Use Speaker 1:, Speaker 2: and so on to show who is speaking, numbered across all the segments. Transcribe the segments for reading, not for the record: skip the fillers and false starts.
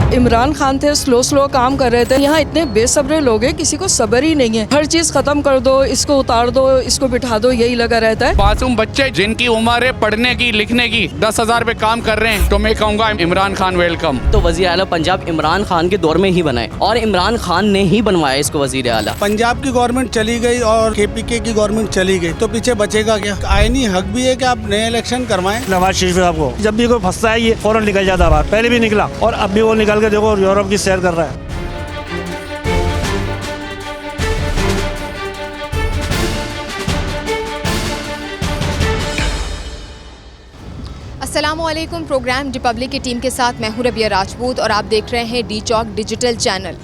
Speaker 1: इमरान खान थे, स्लो काम कर रहे थे। यहाँ इतने बेसब्रे लोग हैं, किसी को सब्र ही नहीं है। हर चीज खत्म कर दो, इसको उतार दो, इसको बिठा दो, यही लगा रहता है।
Speaker 2: मासूम बच्चे जिनकी उम्र है पढ़ने की लिखने की 10,000 पे काम कर रहे हैं, तो मैं कहूँगा इमरान खान वेलकम।
Speaker 3: तो वज़ीर आला पंजाब इमरान खान के दौर में ही बनाए और इमरान खान ने ही बनवाया इसको वज़ीर आला।
Speaker 4: पंजाब की गवर्नमेंट चली गई और KPK की गवर्नमेंट चली गई, तो पीछे बचेगा क्या? आईनी हक भी है कि आप नए इलेक्शन करवाएं।
Speaker 5: नवाज शरीफ साहब को जब भी कोई फंसता है ये फौरन निकल जाता है बाहर, पहले भी निकला और अब भी वो निकल के देखो यूरोप की सैर कर रहा है।
Speaker 6: अस्सलामुअलैकुम। प्रोग्राम रिपब्लिक की टीम के साथ मैं हूं रबिया राजपूत और आप देख रहे हैं डी चौक डिजिटल चैनल।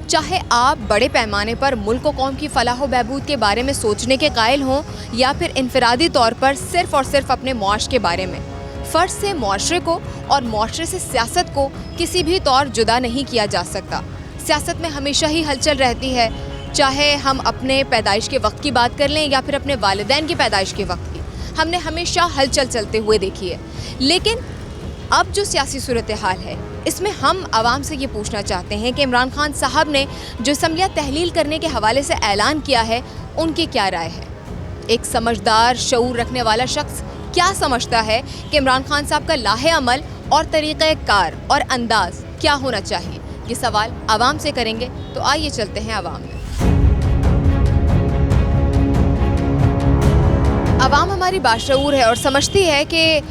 Speaker 6: चाहे आप बड़े पैमाने पर मुल्क व कौम की फलाह व बहबूद के बारे में सोचने के कायल हों या फिर इनफरादी तौर पर सिर्फ़ और सिर्फ अपने मुआश के बारे में, फ़र्ज से मुआशरे को और मुआशरे से सियासत को किसी भी तौर जुदा नहीं किया जा सकता। सियासत में हमेशा ही हलचल रहती है, चाहे हम अपने पैदाइश के वक्त की बात कर लें या फिर अपने वालिदैन की पैदाइश के वक्त की, हमने हमेशा हलचल चलते हुए देखी है। लेकिन अब जो सियासी सूरत हाल है, इसमें हम आवाम से ये पूछना चाहते हैं कि इमरान खान साहब ने जो असम्बलियाँ तहलील करने के हवाले से ऐलान किया है, उनकी क्या राय है। एक समझदार शऊर रखने वाला शख्स क्या समझता है कि इमरान खान साहब का लाहे अमल और तरीक़ेकार और अंदाज़ क्या होना चाहिए, ये सवाल आवाम से करेंगे। तो आइए चलते हैं आवाम में। आवाम हमारी बाशऊर है और समझती है कि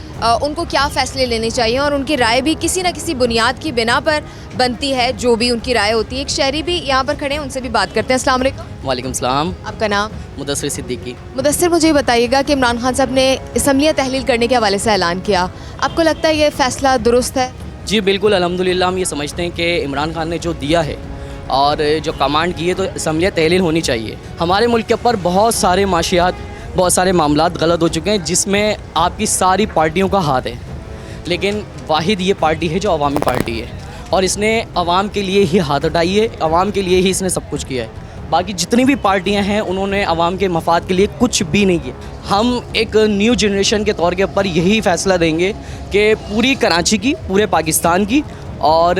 Speaker 6: उनको क्या फ़ैसले लेने चाहिए और उनकी राय भी किसी न किसी बुनियाद की बिना पर बनती है, जो भी उनकी राय होती है। एक शहरी भी यहाँ पर खड़े हैं, उनसे भी बात करते हैं। अस्सलाम वालेकुम।
Speaker 3: वालेकुम सलाम।
Speaker 6: आपका नाम?
Speaker 3: मुदस्सिर सिद्दीकी।
Speaker 6: मुदस्सिर, मुझे बताइएगा कि इमरान खान साहब ने असम्बलियाँ तहलील करने के हवाले से ऐलान किया, आपको लगता है ये फ़ैसला दुरुस्त है?
Speaker 3: जी बिल्कुल, अल्हम्दुलिल्लाह हम ये समझते हैं कि इमरान खान ने जो दिया है और जो कमांड की है, तो असम्बलियाँ तहलील होनी चाहिए। हमारे मुल्क के ऊपर बहुत सारे माशियात, बहुत सारे मामलात गलत हो चुके हैं जिसमें आपकी सारी पार्टियों का हाथ है, लेकिन वाहिद ये पार्टी है जो अवामी पार्टी है और इसने अवाम के लिए ही हाथ उठाई है, अवाम के लिए ही इसने सब कुछ किया है। बाकी जितनी भी पार्टियां हैं उन्होंने अवाम के मफाद के लिए कुछ भी नहीं किया। हम एक न्यू जनरेशन के तौर के ऊपर यही फ़ैसला देंगे कि पूरी कराची की, पूरे पाकिस्तान की और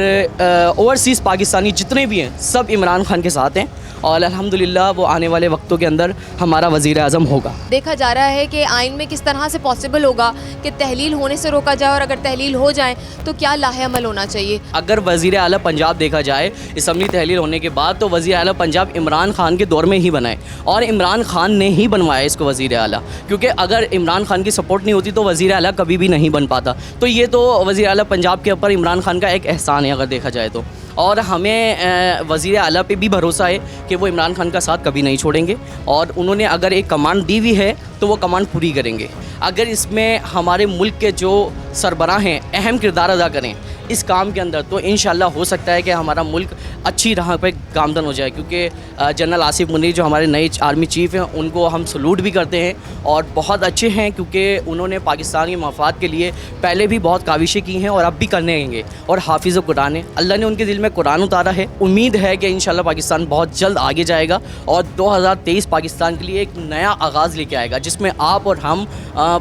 Speaker 3: ओवरसीज़ पाकिस्तानी जितने भी हैं सब इमरान खान के साथ हैं और अल्हम्दुलिल्लाह वो आने वाले वक्तों के अंदर हमारा वज़ीर आज़म होगा। देखा
Speaker 6: जा रहा है कि आइन में किस तरह से पॉसिबल होगा कि तहलील होने से रोका जाए और अगर तहलील हो जाए तो क्या लाहे अमल होना चाहिए।
Speaker 3: अगर वज़ीर आला पंजाब देखा जाए असम्बली तहलील होने के बाद, तो वज़ीर आला पंजाब इमरान खान के दौर में ही बनाए और इमरान खान ने ही बनवाया इसको वज़ीर आला, क्योंकि अगर इमरान खान की सपोर्ट नहीं होती तो वज़ीर आला कभी भी नहीं बन पाता। तो ये तो वज़ीर आला पंजाब के ऊपर इमरान खान का एक एहसान है अगर देखा जाए तो, और हमें वज़ीर आला पे भी भरोसा है कि वो इमरान खान का साथ कभी नहीं छोड़ेंगे और उन्होंने अगर एक कमांड दी हुई है तो वो कमांड पूरी करेंगे। अगर इसमें हमारे मुल्क के जो सरबराह हैं अहम किरदार अदा करें इस काम के अंदर, तो इंशाल्लाह हो सकता है कि हमारा मुल्क अच्छी राह पे गामदन हो जाए। क्योंकि जनरल आसिफ मुनीर जो हमारे नए आर्मी चीफ़ हैं उनको हम सलूट भी करते हैं और बहुत अच्छे हैं, क्योंकि उन्होंने पाकिस्तान के मफाद के लिए पहले भी बहुत काविशें की हैं और अब भी करने आएंगे और हाफिज़ कुरान है, अल्लाह ने उनके दिल में कुरान उतारा है। उम्मीद है कि इंशाल्लाह पाकिस्तान बहुत जल्द आगे जाएगा और 2023 पाकिस्तान के लिए एक नया आगाज़ लेके आएगा, जिसमें आप और हम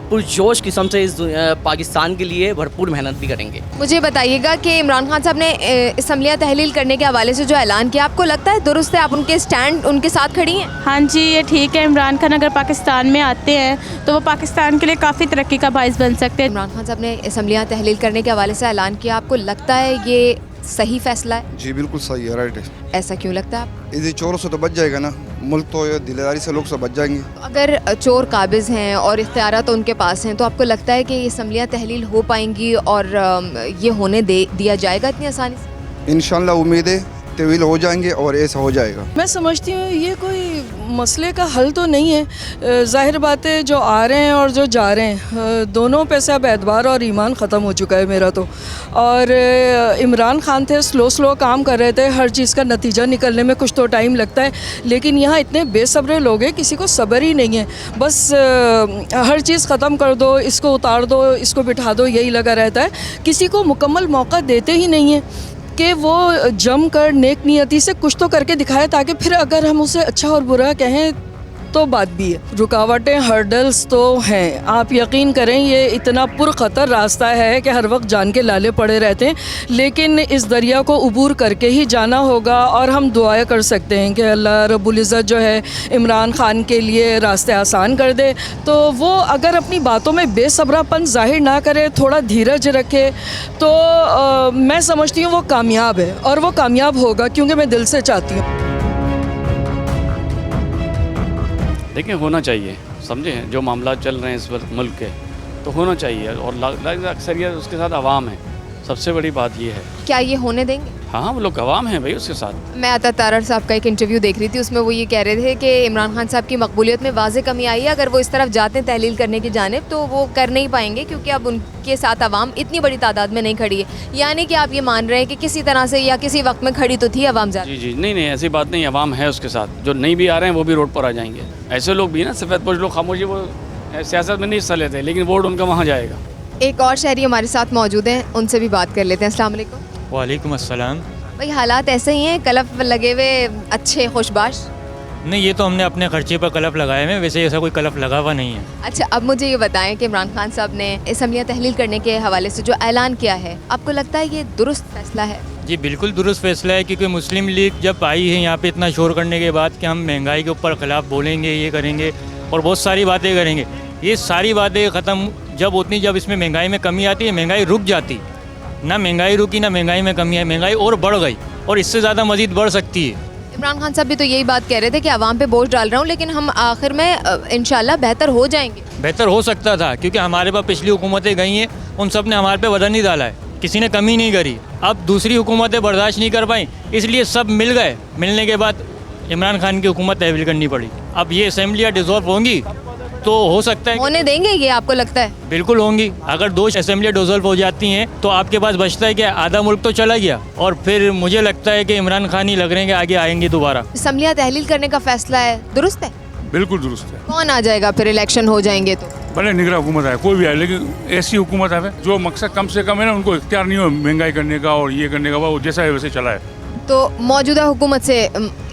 Speaker 3: पुरजोश किस्म से इस पाकिस्तान के लिए भरपूर मेहनत भी करेंगे।
Speaker 6: मुझे बताइएगा कि इमरान खान साहब ने असम्बलियाँ तहलील करने के हवाले से जो ऐलान किया, आपको लगता है दुरुस्त है? आप उनके स्टैंड उनके साथ खड़ी हैं?
Speaker 7: हाँ जी, ये ठीक है। इमरान खान अगर पाकिस्तान में आते हैं तो वो पाकिस्तान के लिए काफ़ी तरक्की का बाइस बन सकते हैं।
Speaker 6: इमरान खान साहब ने असम्बलियाँ तहलील करने के हवाले से ऐलान किया, आपको लगता है ये सही फैसला है?
Speaker 8: जी बिल्कुल सही है, राइट है।
Speaker 6: ऐसा क्यों लगता है आपको?
Speaker 8: इसी चोरों से तो बच जाएगा ना मुल्क, तो दिलेदारी से लोग सब बच जाएंगे।
Speaker 6: अगर चोर काबिज़ हैं और इख्तियारात तो उनके पास हैं, तो आपको लगता है कि ये असम्बलियाँ तहलील हो पाएंगी और ये होने दिया जाएगा इतनी आसानी से?
Speaker 8: इंशाल्लाह उम्मीद है तवील हो जाएंगे और ऐसा हो जाएगा।
Speaker 1: मैं समझती हूँ ये कोई मसले का हल तो नहीं है। ज़ाहिर बात है जो आ रहे हैं और जो जा रहे हैं दोनों पे से अब एतबार और ईमान ख़त्म हो चुका है मेरा तो। और इमरान खान थे, स्लो काम कर रहे थे, हर चीज़ का नतीजा निकलने में कुछ तो टाइम लगता है, लेकिन यहाँ इतने बेसब्रे लोग हैं, किसी को सब्र ही नहीं है। बस हर चीज़ ख़त्म कर दो, इसको उतार दो, इसको बिठा दो, यही लगा रहता है। किसी को मुकम्मल मौका देते ही नहीं है कि वो जम कर नेक नियति से कुछ तो करके दिखाए, ताकि फिर अगर हम उसे अच्छा और बुरा कहें तो बात भी है, रुकावटें हर्डल्स तो हैं। आप यकीन करें ये इतना पुरखतर रास्ता है कि हर वक्त जान के लाले पड़े रहते हैं, लेकिन इस दरिया को उबूर करके ही जाना होगा। और हम दुआएं कर सकते हैं कि अल्लाह रब्बुल इज़्ज़त जो है इमरान खान के लिए रास्ते आसान कर दे। तो वो अगर अपनी बातों में बेसब्रापन जाहिर ना करे, थोड़ा धीरज रखे, तो मैं समझती हूँ वो कामयाब है और वो कामयाब होगा, क्योंकि मैं दिल से चाहती हूँ।
Speaker 2: देखिए होना चाहिए, समझे, जो मामला चल रहे हैं इस वक्त मुल्क के, तो होना चाहिए। और अक्सरियत उसके साथ आवाम है, सबसे बड़ी बात ये है।
Speaker 6: क्या ये होने देंगे?
Speaker 2: हाँ, वो लोग आवाम हैं भाई उसके साथ।
Speaker 6: मैं अता तारड़ साहब का एक इंटरव्यू देख रही थी, उसमें वो ये कह रहे थे कि इमरान खान साहब की मकबूलियत में वाज़े कमी आई है। अगर वो इस तरफ जाते हैं तहलील करने की जानिब, तो वो कर नहीं पाएंगे, क्योंकि अब उनके साथ आवाम इतनी बड़ी तादाद में नहीं खड़ी है। यानी कि आप ये मान रहे हैं कि किसी तरह से या किसी वक्त में खड़ी तो थी आवाम ज़्यादा?
Speaker 2: जी, नहीं, ऐसी बात नहीं, आवाम है उसके साथ। जो नहीं भी आ रहे हैं वो भी रोड पर आ जाएंगे। ऐसे लोग भी ना, सफ़ेद पोश लोग, खामोशी, वो सियासत में नहीं हिस्सा लेते, लेकिन वोट उनका वहाँ जाएगा।
Speaker 6: एक और शहरी हमारे साथ मौजूद हैं, उनसे भी बात कर लेते हैं। अस्सलाम वालेकुम।
Speaker 9: वालेकुम अस्सलाम।
Speaker 6: भाई हालात ऐसे ही हैं, कलफ लगे हुए अच्छे खुशबाश?
Speaker 9: नहीं, ये तो हमने अपने खर्चे पर कलफ लगाए हैं, वैसे ऐसा कोई कलफ लगा हुआ नहीं है।
Speaker 6: अच्छा, अब मुझे ये बताएं कि इमरान खान साहब ने असम्बलियाँ तहलील करने के हवाले से जो ऐलान किया है, आपको लगता है ये दुरुस्त फैसला है?
Speaker 9: जी बिल्कुल दुरुस्त फैसला है, क्योंकि मुस्लिम लीग जब आई है यहाँ पे इतना शोर करने के बाद कि हम महंगाई के ऊपर खिलाफ बोलेंगे, ये करेंगे और बहुत सारी बातें करेंगे, ये सारी बातें ख़त्म जब होती हैं, जब इसमें महंगाई में कमी आती है, महंगाई रुक जाती। ना महंगाई रुकी, ना महंगाई में कमी आई, महंगाई और बढ़ गई और इससे ज़्यादा मज़ीद बढ़ सकती है।
Speaker 6: इमरान खान साहब भी तो यही बात कह रहे थे कि आवाम पे बोझ डाल रहा हूँ, लेकिन हम आखिर में इंशाल्लाह बेहतर हो जाएंगे।
Speaker 9: बेहतर हो सकता था, क्योंकि हमारे पास पिछली हुकूमतें गई हैं, उन सब ने हमारे पे वजन नहीं डाला है, किसी ने कमी नहीं करी। अब दूसरी हुकूमतें बर्दाश्त नहीं कर पाई, इसलिए सब मिल गए। मिलने के बाद इमरान खान की हुकूमत तहवील करनी पड़ी। अब ये असम्बलियाँ डिसॉल्व होंगी तो हो सकता है,
Speaker 6: होने देंगे ये, आपको लगता है?
Speaker 9: बिल्कुल होंगी। अगर 2 असेंबलियाँ डिसॉल्व हो जाती हैं तो आपके पास बचता है कि आधा मुल्क तो चला गया, और फिर मुझे लगता है कि इमरान खान ही लग रहे हैं कि आगे आएंगे दोबारा।
Speaker 6: असम्बलियाँ तहलील करने का फैसला है, दुरुस्त है?
Speaker 10: बिल्कुल दुरुस्त है।
Speaker 6: कौन आ जाएगा फिर इलेक्शन हो जाएंगे तो?
Speaker 10: भले निगरा हुकूमत आए, कोई भी आए, लेकिन ऐसी हुकूमत आए जो मकसद कम से कम है ना, उनको इख्तियार नहीं हो महंगाई करने का और ये करने का, वो जैसा है वैसे चला है।
Speaker 6: तो मौजूदा हुकूमत से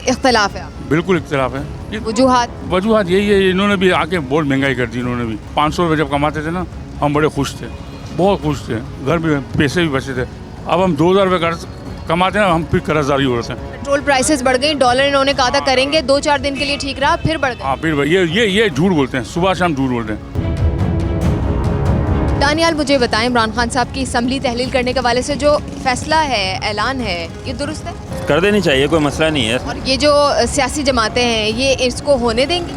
Speaker 6: इख्तलाफ है?
Speaker 10: बिल्कुल इख्तलाफ है।
Speaker 6: वजूहात
Speaker 10: यही है, इन्होंने भी आके बहुत महंगाई कर दी। इन्होंने भी 500 रुपये जब कमाते थे ना, हम बड़े खुश थे, बहुत खुश थे, घर में पैसे भी बचे थे। अब हम 2000 रुपये कमाते हैं, हम फिर कर्जदारी हो रहे हैं।
Speaker 6: पेट्रोल प्राइसेस बढ़ गई, डॉलर इन्होंने कहा था करेंगे, 2-4 दिन के लिए ठीक रहा, फिर बढ़ गए।
Speaker 10: हाँ, फिर ये झूठ बोलते हैं, सुबह शाम झूठ बोलते हैं।
Speaker 6: दानियाल, मुझे बताएं, इमरान खान साहब की असम्बली तहलील करने के वाले से जो फैसला है, ऐलान है, ये दुरुस्त है?
Speaker 11: कर देनी चाहिए, कोई मसला नहीं है।
Speaker 6: और ये जो सियासी जमातें हैं, ये इसको होने देंगी?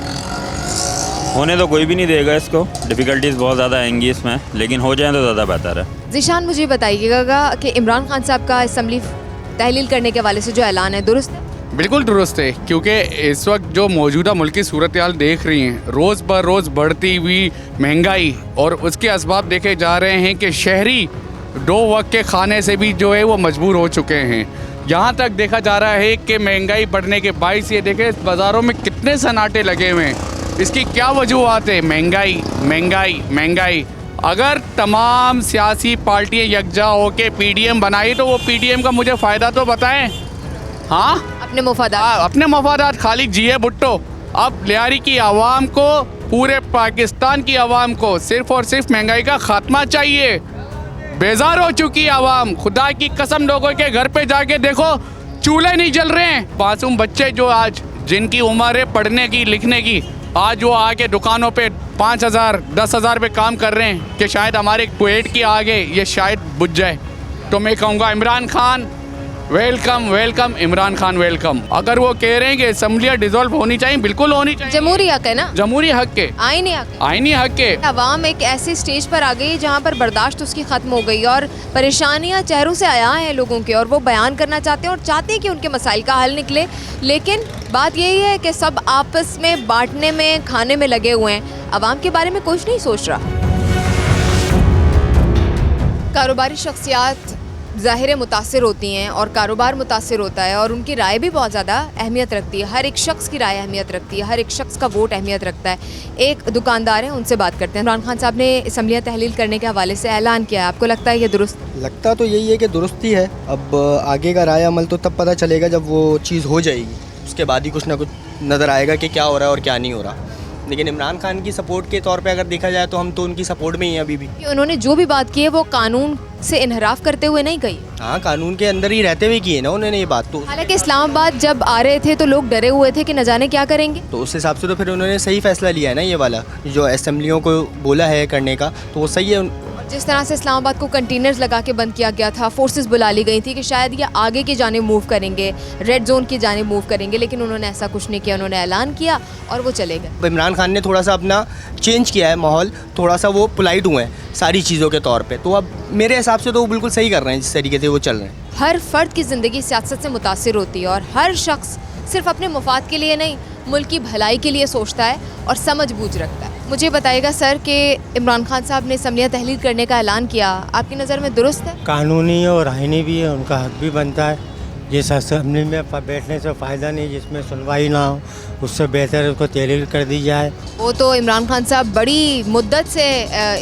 Speaker 11: होने तो कोई भी नहीं देगा इसको, डिफ़िकल्टीज बहुत ज़्यादा आएंगी इसमें, लेकिन हो जाए तो ज़्यादा बेहतर है।
Speaker 6: ज़ीशान, मुझे बताइएगा कि इमरान खान साहब का असम्बली तहलील करने के वाले से जो ऐलान है, दुरुस्त है?
Speaker 2: बिल्कुल दुरुस्त है, क्योंकि इस वक्त जो मौजूदा मुल्क की सूरत हाल देख रही हैं, रोज़ बर रोज़ बढ़ती हुई महंगाई, और उसके असबाब देखे जा रहे हैं कि शहरी 2 वक्त के खाने से भी जो है वो मजबूर हो चुके हैं। यहाँ तक देखा जा रहा है कि महंगाई बढ़ने के बायस ये देखें बाज़ारों में कितने सन्नाटे लगे हुए हैं। इसकी क्या वजूहत है? महंगाई, महंगाई, महंगाई। अगर तमाम सियासी पार्टियाँ यकजा होकर PDM बनाई तो वो PDM का मुझे फ़ायदा तो बताएं। हाँ, अपने मफादात खालिक जी है भुट्टो। अब लियारी की आवाम को, पूरे पाकिस्तान की आवाम को सिर्फ और सिर्फ महंगाई का खात्मा चाहिए। बेजार हो चुकी आवाम, खुदा की कसम, लोगों के घर पे जाके देखो, चूल्हे नहीं जल रहे हैं। मासूम बच्चे जो आज, जिनकी उम्र है पढ़ने की लिखने की, आज वो आके दुकानों पे 5000 10,000 पे काम कर रहे हैं कि शायद हमारे कुवैत की आगे ये शायद बुझ जाए। तो मैं कहूँगा Imran Khan welcome, welcome Imran Khan, welcome. अगर वो कह रहे हैं कि असम्बलियाँ डिसॉल्व होनी चाहिए, बिल्कुल होनी चाहिए।
Speaker 6: जमहूरी हक है ना,
Speaker 2: जमहूरी हक के,
Speaker 6: आईनी हक,
Speaker 2: आईनी हक के।
Speaker 6: अवाम एक ऐसी स्टेज पर आ गई जहाँ पर बर्दाश्त उसकी ख़त्म हो गई और परेशानियाँ चेहरों से आया हैं लोगों के, और वो बयान करना चाहते हैं और चाहते हैं कि उनके मसाइल का हल निकले। लेकिन बात यही है कि सब आपस में बांटने में, खाने में लगे हुए हैं, अवाम के बारे में कुछ नहीं सोच रहा। कारोबारी शख्सियात ज़ाहिर मुतासिर होती हैं और कारोबार मुतासिर होता है, और उनकी राय भी बहुत ज़्यादा अहमियत रखती है। हर एक शख्स की राय अहमियत रखती है, हर एक शख्स का वोट अहमियत रखता है। एक दुकानदार है, उनसे बात करते हैं। इमरान खान साहब ने असम्बलियाँ तहलील करने के हवाले से ऐलान किया है, आपको लगता है ये दुरुस्त?
Speaker 12: लगता तो यही है कि दुरुस्त ही है। अब आगे का राय अमल तो तब पता चलेगा जब वो चीज़ हो जाएगी, उसके बाद ही कुछ ना कुछ नज़र आएगा कि क्या हो रहा है और क्या नहीं हो रहा। लेकिन इमरान खान की सपोर्ट के तौर पे अगर देखा जाए तो हम तो उनकी सपोर्ट में ही हैं अभी भी।
Speaker 6: उन्होंने जो भी बात की है वो कानून से इनहराफ करते हुए नहीं कही।
Speaker 12: हाँ, कानून के अंदर ही रहते हुए की है ना उन्होंने ये बात। तो
Speaker 6: हालांकि इस्लामाबाद जब आ रहे थे तो लोग डरे हुए थे कि न जाने क्या करेंगे,
Speaker 12: तो उस हिसाब से तो फिर उन्होंने सही फैसला लिया है ना, ये वाला जो असेंबलियों को बोला है करने का, तो वो सही है।
Speaker 6: जिस तरह से इस्लामाबाद को कंटेनर्स लगा के बंद किया गया था, फोर्सेस बुला ली गई थी कि शायद ये आगे की जानिब मूव करेंगे, रेड जोन की जानिब मूव करेंगे, लेकिन उन्होंने ऐसा कुछ नहीं किया। उन्होंने ऐलान किया और वो चले गए।
Speaker 12: इमरान खान ने थोड़ा सा अपना चेंज किया है माहौल, थोड़ा सा वो पोलाइट हुए हैं सारी चीज़ों के तौर पे, तो अब मेरे हिसाब से तो वो बिल्कुल सही कर रहे हैं जिस तरीके से वो चल रहे हैं।
Speaker 6: हर फर्द की ज़िंदगी सियासत से मुतासिर होती है और हर शख्स सिर्फ अपने मुफाद के लिए नहीं, मुल्क की भलाई के लिए सोचता है और समझ बूझ रखता है। मुझे बताइएगा सर कि इमरान खान साहब ने असम्बलियाँ तहलील करने का ऐलान किया, आपकी नज़र में दुरुस्त है?
Speaker 13: कानूनी और आईनी भी है, उनका हक भी बनता है। जिस असेंबली में बैठने से फ़ायदा नहीं, जिसमें सुनवाई ना हो, उससे बेहतर है उसको तहलील कर दी जाए।
Speaker 6: वो तो इमरान खान साहब बड़ी मुद्दत से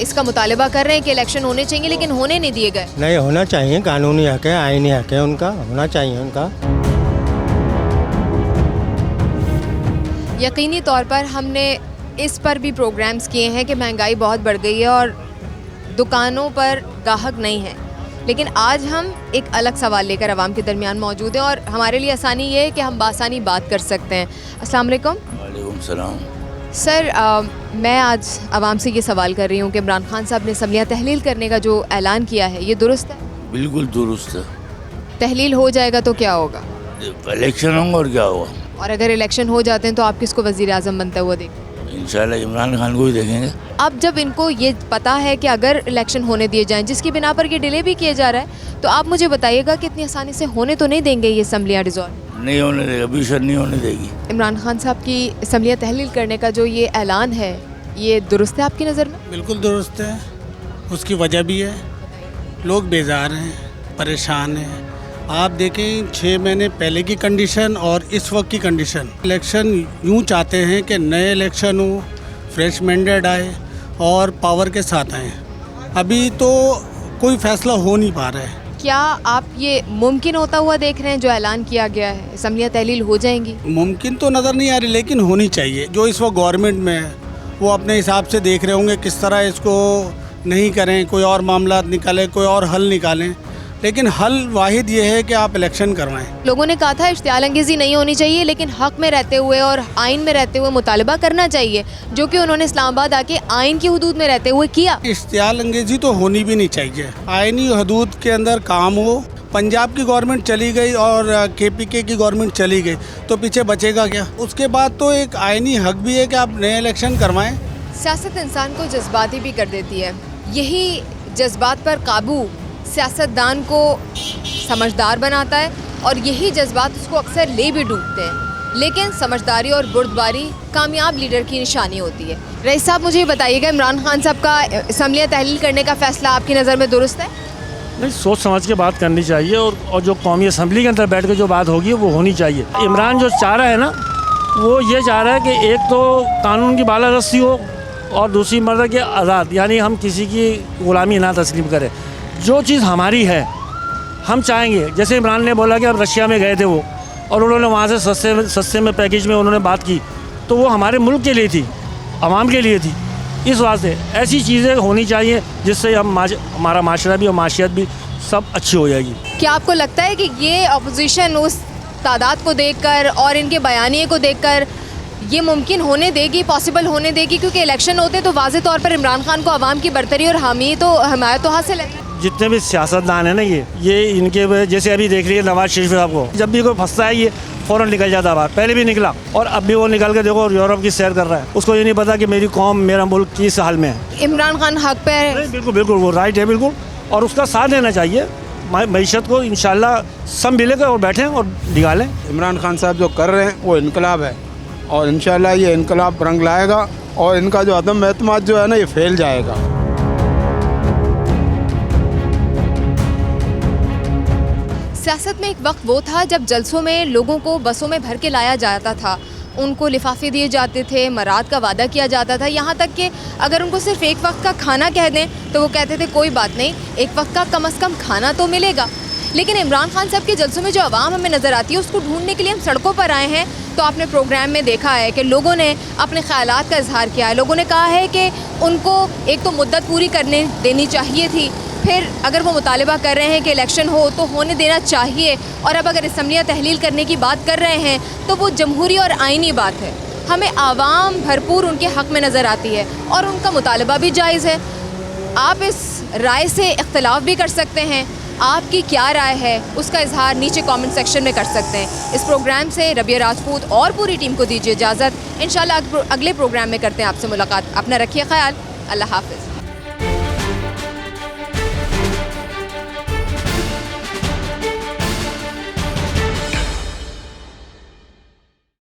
Speaker 6: इसका मुतालबा कर रहे हैं कि इलेक्शन होने चाहिए, लेकिन होने नहीं दिए गए।
Speaker 13: नहीं, होना चाहिए, कानूनी हक है, आईनी हक है, उनका होना चाहिए उनका।
Speaker 6: यकीनी तौर पर हमने इस पर भी प्रोग्राम्स किए हैं कि महंगाई बहुत बढ़ गई है और दुकानों पर ग्राहक नहीं है, लेकिन आज हम एक अलग सवाल लेकर आवाम के दरमियान मौजूद हैं और हमारे लिए आसानी ये है कि हम बासानी बात कर सकते हैं। अस्सलाम वालेकुम।
Speaker 14: वालेकुम सलाम।
Speaker 6: सर, मैं आज आवाम से ये सवाल कर रही हूँ कि इमरान खान साहब ने असम्बलियाँ तहलील करने का जो ऐलान किया है, ये दुरुस्त है?
Speaker 14: बिल्कुल दुरुस्त है।
Speaker 6: तहलील हो जाएगा तो क्या होगा?
Speaker 14: इलेक्शन होंगे और क्या होगा।
Speaker 6: और अगर इलेक्शन हो जाते हैं तो आप किसको वज़ीर आज़म बनता हुआ देखें?
Speaker 14: इंशाल्लाह इमरान खान को ही देखेंगे।
Speaker 6: अब जब इनको ये पता है कि अगर इलेक्शन होने दिए जाएं, जिसकी बिना पर ये डिले भी किया जा रहा है, तो आप मुझे बताइएगा कि इतनी आसानी से होने तो नहीं देंगे ये असम्बलियाँ डिसॉल्व?
Speaker 14: नहीं होने देगा, भीषण नहीं होने देगी।
Speaker 6: इमरान खान साहब की असम्बलियाँ तहलील करने का जो ये ऐलान है, ये दुरुस्त है आपकी नज़र में?
Speaker 4: बिल्कुल दुरुस्त है। उसकी वजह भी है, लोग बेजार हैं, परेशान हैं। आप देखें 6 महीने पहले की कंडीशन और इस वक्त की कंडीशन। इलेक्शन यूँ चाहते हैं कि नए इलेक्शन हो, फ्रेश मैंडेट आए और पावर के साथ आए। अभी तो कोई फैसला हो नहीं पा रहा है।
Speaker 6: क्या आप ये मुमकिन होता हुआ देख रहे हैं जो ऐलान किया गया है, असम्बलियाँ तहलील हो जाएंगी?
Speaker 4: मुमकिन तो नज़र नहीं आ रही, लेकिन होनी चाहिए। जो इस वक्त गवर्नमेंट में है वो अपने हिसाब से देख रहे होंगे किस तरह इसको नहीं करें, कोई और मामला निकालें, कोई और हल निकालें, लेकिन हल वाहिद ये है कि आप इलेक्शन करवाएं।
Speaker 6: लोगों ने कहा था इश्तियाल अंगेज़ी नहीं होनी चाहिए, लेकिन हक में रहते हुए और आइन में रहते हुए मुतालबा करना चाहिए, जो कि उन्होंने इस्लामाबाद आके आइन की हदूद में रहते हुए किया।
Speaker 4: इश्तियाल अंगेज़ी तो होनी भी नहीं चाहिए, आइनी हदूद के अंदर काम हो। पंजाब की गवर्नमेंट चली गई और KPK की गवर्नमेंट चली गई, तो पीछे बचेगा क्या? उसके बाद तो एक आइनी हक भी है कि आप नए इलेक्शन करवाएं।
Speaker 6: सियासत इंसान को जज्बाती भी कर देती है, यही जज्बात पर काबू सियासतदान को समझदार बनाता है और यही जज्बात उसको अक्सर ले भी डूबते हैं, लेकिन समझदारी और बुर्दबारी कामयाब लीडर की निशानी होती है। रईस साहब, मुझे बताइएगा, इमरान खान साहब का असम्बलियाँ तहलील करने का फैसला आपकी नज़र में दुरुस्त है?
Speaker 5: नहीं, सोच समझ के बात करनी चाहिए और जो कौमी असम्बली के अंदर बैठ के जो बात होगी वो होनी चाहिए। इमरान जो चाह रहा है ना, वो ये चाह रहा है कि एक तो कानून की बालादस्ती हो और दूसरी मर्द के आज़ाद, यानी हम किसी की ग़ुलामी ना तस्लीम करें। जो चीज़ हमारी है हम चाहेंगे, जैसे इमरान ने बोला कि अब रशिया में गए थे वो और उन्होंने वहाँ से सस्ते में पैकेज में उन्होंने बात की, तो वो हमारे मुल्क के लिए थी, आवाम के लिए थी। इस वास्ते ऐसी चीज़ें होनी चाहिए जिससे हमारा माशरा भी और माशियत भी सब अच्छी हो जाएगी।
Speaker 6: क्या आपको लगता है कि ये अपोजिशन उस तादाद को देखकर और इनके बयानिए को देखकर ये मुमकिन होने देगी, पॉसिबल होने देगी? क्योंकि इलेक्शन होते तो वाज़े तौर पर इमरान खान को आवाम की बरतरी और हमायत तो हासिल है।
Speaker 5: जितने भी सियासतदान हैं ना, ये इनके जैसे अभी देख रही है नवाज शरीफ साहब को, जब भी कोई फंसता है ये फ़ौरन निकल जाता है बाहर। पहले भी निकला और अब भी वो निकल के देखो यूरोप की सैर कर रहा है। उसको ये नहीं पता कि मेरी कौम, मेरा मुल्क किस हाल में है।
Speaker 6: इमरान खान हक पे है।
Speaker 5: बिल्कुल बिल्कुल, वो राइट है बिल्कुल, और उसका साथ देना चाहिए। मईशत को इंशाल्लाह सब मिलेगा और बैठें और निकालें।
Speaker 15: इमरान खान साहब जो कर रहे हैं वो इनकलाब है और इंशाल्लाह ये इनकलाब रंग लाएगा और इनका जो अदम एतमाद जो है ना, ये फैल जाएगा।
Speaker 6: सियासत में एक वक्त वो था जब जलसों में लोगों को बसों में भर के लाया जाता था, उनको लिफाफे दिए जाते थे, मराद का वादा किया जाता था, यहाँ तक कि अगर उनको सिर्फ एक वक्त का खाना कह दें तो वो कहते थे कोई बात नहीं, एक वक्त का कम से कम खाना तो मिलेगा। लेकिन इमरान खान साहब के जलसों में जो आवाम हमें नज़र आती है, उसको ढूंढने के लिए हम सड़कों पर आए हैं तो आपने प्रोग्राम में देखा है कि लोगों ने अपने ख़यालात का इजहार किया है। लोगों ने कहा है कि उनको एक तो मुद्दत पूरी करने देनी चाहिए थी, फिर अगर वो मुतालबा कर रहे हैं कि इलेक्शन हो तो होने देना चाहिए, और अब अगर असम्बलियाँ तहलील करने की बात कर रहे हैं तो वो जमहूरी और आइनी बात है। हमें आवाम भरपूर उनके हक़ में नज़र आती है और उनका मुतालबा भी जायज़ है। आप इस राय से इख्तलाफ भी कर सकते हैं, आपकी क्या राय है उसका इजहार नीचे कमेंट सेक्शन में कर सकते हैं। इस प्रोग्राम से रबिया राजपूत और पूरी टीम को दीजिए इजाज़त। इंशाल्लाह अगले प्रोग्राम में करते हैं आपसे मुलाकात। अपना रखिए ख्याल। अल्लाह हाफ़िज़।